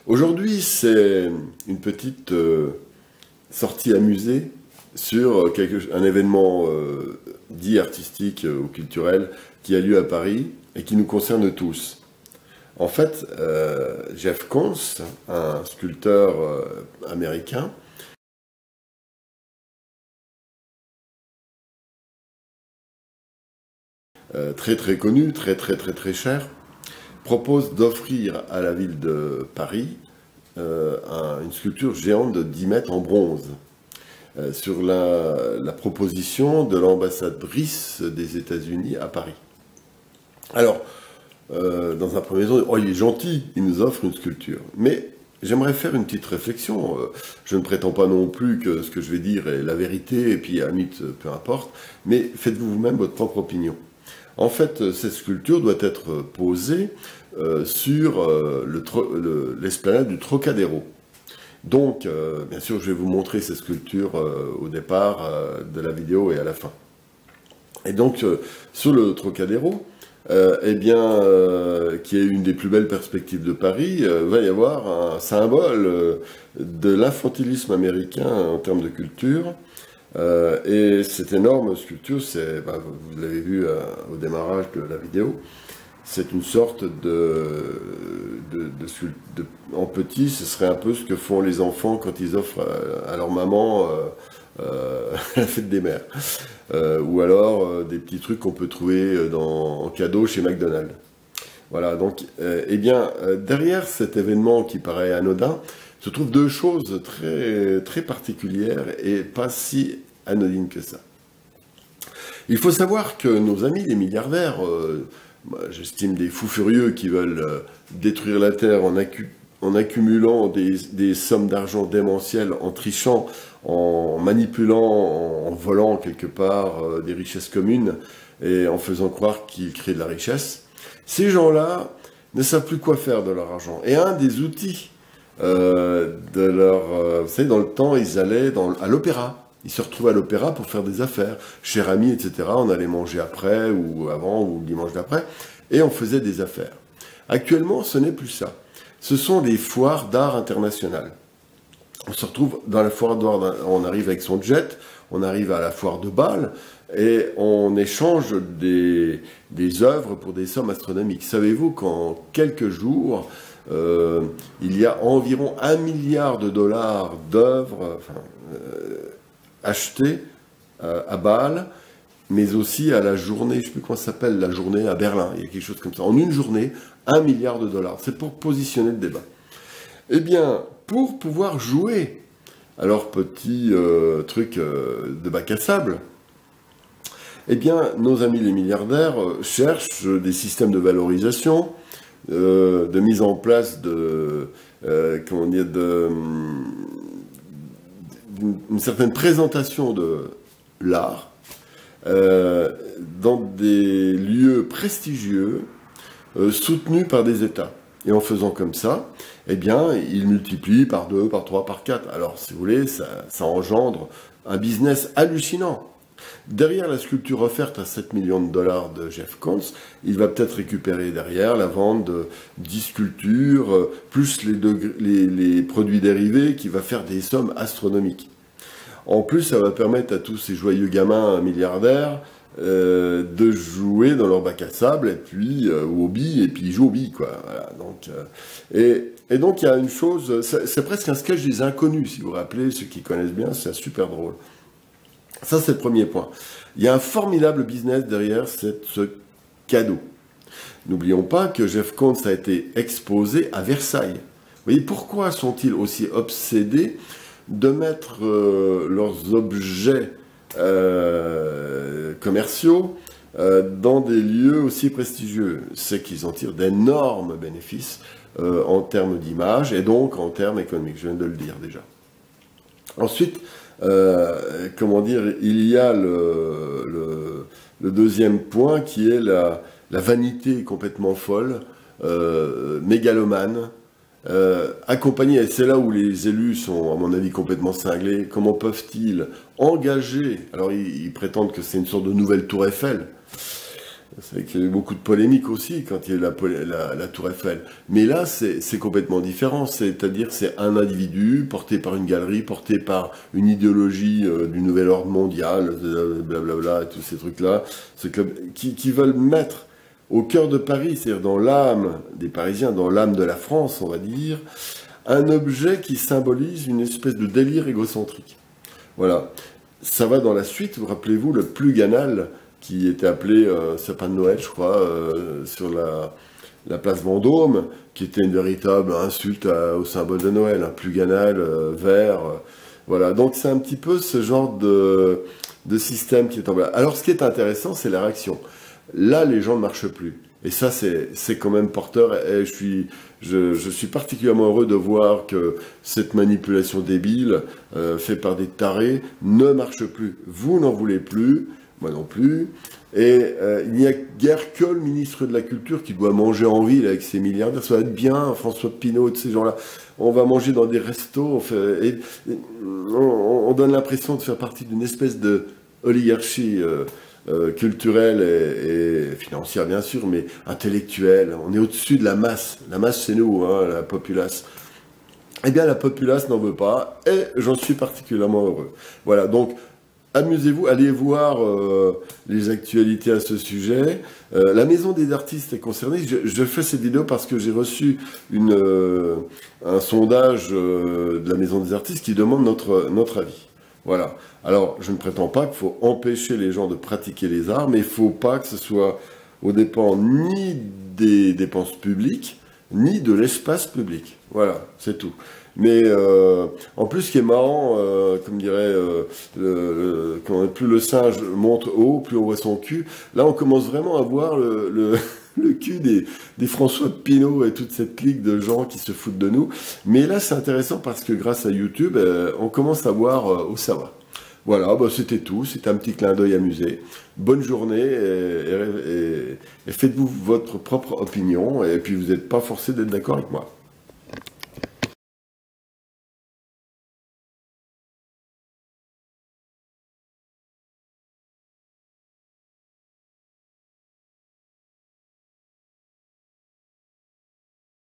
Aujourd'hui, c'est une petite sortie amusée sur un événement dit artistique ou culturel qui a lieu à Paris et qui nous concerne tous. En fait, Jeff Koons, un sculpteur américain, très connu, très cher, propose d'offrir à la ville de Paris une sculpture géante de 10 mètres en bronze, sur la proposition de l'ambassadrice des États-Unis à Paris. Alors, dans un premier temps, oh, il est gentil, il nous offre une sculpture. Mais j'aimerais faire une petite réflexion. Je ne prétends pas non plus que ce que je vais dire est la vérité, et puis à la limite, peu importe, mais faites-vous vous-même votre propre opinion. En fait, cette sculpture doit être posée sur l'esplanade du Trocadéro. Donc, bien sûr, je vais vous montrer cette sculpture au départ de la vidéo et à la fin. Et donc, sur le Trocadéro, qui est une des plus belles perspectives de Paris, va y avoir un symbole de l'infantilisme américain en termes de culture. Et cette énorme sculpture, vous l'avez vu au démarrage de la vidéo, c'est une sorte en petit, ce serait un peu ce que font les enfants quand ils offrent à leur maman la fête des mères. Ou alors des petits trucs qu'on peut trouver en cadeau chez McDonald's. Voilà, donc, derrière cet événement qui paraît anodin, se trouvent deux choses très particulières et pas si anodines que ça. Il faut savoir que nos amis les milliardaires, j'estime des fous furieux qui veulent détruire la Terre en accumulant des sommes d'argent démentielles, en trichant, en manipulant, en volant quelque part des richesses communes et en faisant croire qu'ils créent de la richesse. Ces gens-là ne savent plus quoi faire de leur argent. Et un des outils vous savez, dans le temps, ils allaient à l'opéra. Ils se retrouvaient à l'opéra pour faire des affaires. Cher ami, etc. On allait manger après, ou avant, ou le dimanche d'après, et on faisait des affaires. Actuellement, ce n'est plus ça. Ce sont des foires d'art internationales. On se retrouve dans la foire d'art, on arrive avec son jet, on arrive à la foire de Bâle, et on échange des œuvres pour des sommes astronomiques. Savez-vous qu'en quelques jours, il y a environ 1 milliard de dollars d'œuvres achetées à Bâle, mais aussi à la journée, je ne sais plus comment ça s'appelle, la journée à Berlin, il y a quelque chose comme ça. En une journée, 1 milliard de dollars. C'est pour positionner le débat. Eh bien, pour pouvoir jouer à leur petit truc de bac à sable, eh bien, nos amis les milliardaires cherchent des systèmes de valorisation, de mise en place une certaine présentation de l'art dans des lieux prestigieux soutenus par des États. Et en faisant comme ça, eh bien, ils multiplient par 2, par 3, par 4. Alors, si vous voulez, ça engendre un business hallucinant. Derrière la sculpture offerte à 7 millions de dollars de Jeff Koons, il va peut-être récupérer derrière la vente de 10 sculptures, plus les produits dérivés, qui va faire des sommes astronomiques. En plus, ça va permettre à tous ces joyeux gamins milliardaires de jouer dans leur bac à sable, et puis ou aux billes, et puis ils jouent aux billes, quoi. Voilà, donc, et donc, il y a une chose, c'est presque un sketch des inconnus, si vous vous rappelez, ceux qui connaissent bien, c'est super drôle. Ça, c'est le premier point. Il y a un formidable business derrière ce cadeau. N'oublions pas que Jeff Koons a été exposé à Versailles. Vous voyez, pourquoi sont-ils aussi obsédés de mettre leurs objets commerciaux dans des lieux aussi prestigieux? C'est qu'ils en tirent d'énormes bénéfices en termes d'image et donc en termes économiques. Je viens de le dire déjà. Ensuite, il y a le deuxième point qui est la vanité complètement folle, mégalomane, accompagnée, et c'est là où les élus sont, à mon avis, complètement cinglés. Comment peuvent-ils engager, alors ils prétendent que c'est une sorte de nouvelle tour Eiffel, C'est vrai qu'il y a eu beaucoup de polémiques aussi quand il y a eu la Tour Eiffel. Mais là, c'est complètement différent. C'est-à-dire, c'est un individu porté par une galerie, porté par une idéologie du nouvel ordre mondial, blablabla, tous ces trucs-là, qui veulent mettre au cœur de Paris, c'est-à-dire dans l'âme des Parisiens, dans l'âme de la France, on va dire, un objet qui symbolise une espèce de délire égocentrique. Voilà. Ça va dans la suite, vous rappelez-vous, le Pluganal, qui était appelé sapin de Noël, je crois, sur la place Vendôme, qui était une véritable insulte au symbole de Noël, un Pluganal vert. Voilà, donc c'est un petit peu ce genre de système qui est en place. Alors ce qui est intéressant, c'est la réaction. Là, les gens ne marchent plus. Et ça, c'est quand même porteur. Et je suis particulièrement heureux de voir que cette manipulation débile, faite par des tarés, ne marche plus. Vous n'en voulez plus, moi non plus. Et il n'y a guère que le ministre de la Culture qui doit manger en ville avec ses milliardaires. Ça va être bien, François Pinault et de ces gens-là. On va manger dans des restos. On donne l'impression de faire partie d'une espèce de oligarchie culturelle et financière, bien sûr, mais intellectuelle. On est au-dessus de la masse. La masse, c'est nous, hein, la populace. Eh bien, la populace n'en veut pas, et j'en suis particulièrement heureux. Voilà, donc, amusez-vous, allez voir les actualités à ce sujet. La Maison des artistes est concernée. Je fais cette vidéo parce que j'ai reçu un sondage de la Maison des artistes qui demande notre avis. Voilà. Alors, je ne prétends pas qu'il faut empêcher les gens de pratiquer les arts, mais il ne faut pas que ce soit aux dépens ni des dépenses publiques, ni de l'espace public. Voilà, c'est tout. Mais en plus, ce qui est marrant, comme dirait, plus le singe monte haut, plus on voit son cul. Là, on commence vraiment à voir le cul des François Pinault et toute cette clique de gens qui se foutent de nous. Mais là, c'est intéressant parce que grâce à YouTube, on commence à voir où ça va. Voilà, bah, c'était tout. C'était un petit clin d'œil amusé. Bonne journée et faites-vous votre propre opinion. Et puis, vous n'êtes pas forcé d'être d'accord avec moi.